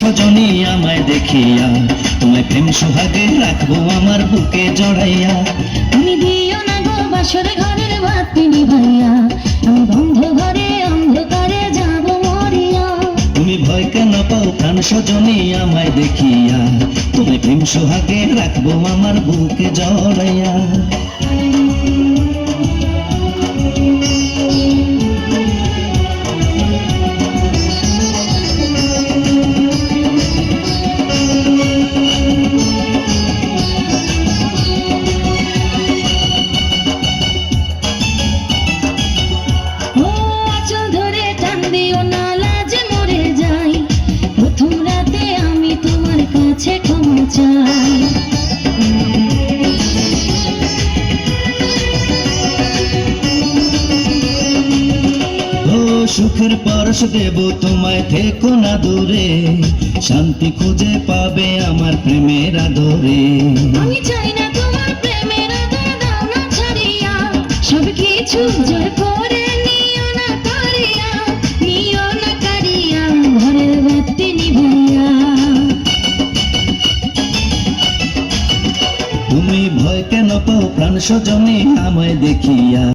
সজনী আমায় দেখিয়া, তোমায় প্রেম সোহাগে রাখবো আমার বুকে জড়াইয়া। তুমি দিও না গো বাসর ঘরের বাতি নিভাইয়া, আমি বন্ধ ঘরে অন্ধকারে যাব মরিয়া। তুমি ভয় কেন পাও প্রাণ সজনী আমায় দেখিয়া, তোমায় প্রেম সোহাগে রাখবো আমার বুকে জড়াইয়া। ও আঁচল ধরে টান দিও না, লাজে মরে যাই, প্রথম রাতে আমি তোমার কাছে ক্ষমা চাই। ও সুখের পরশ দেব তোমায়, থেকো না দূরে, শান্তি খুঁজে পাবে আমার প্রেমের আদরে। আমি চাই না তোমার প্রেমের আদর, দাও না ছাড়িয়া, সব কিছু জোর করে নিও না কারিয়া, নিও না কারিয়া, ঘরের বাতি নিভাইয়া। তুমি ভয় কেন পাও প্রাণ সজনী আমায় দেখিয়া।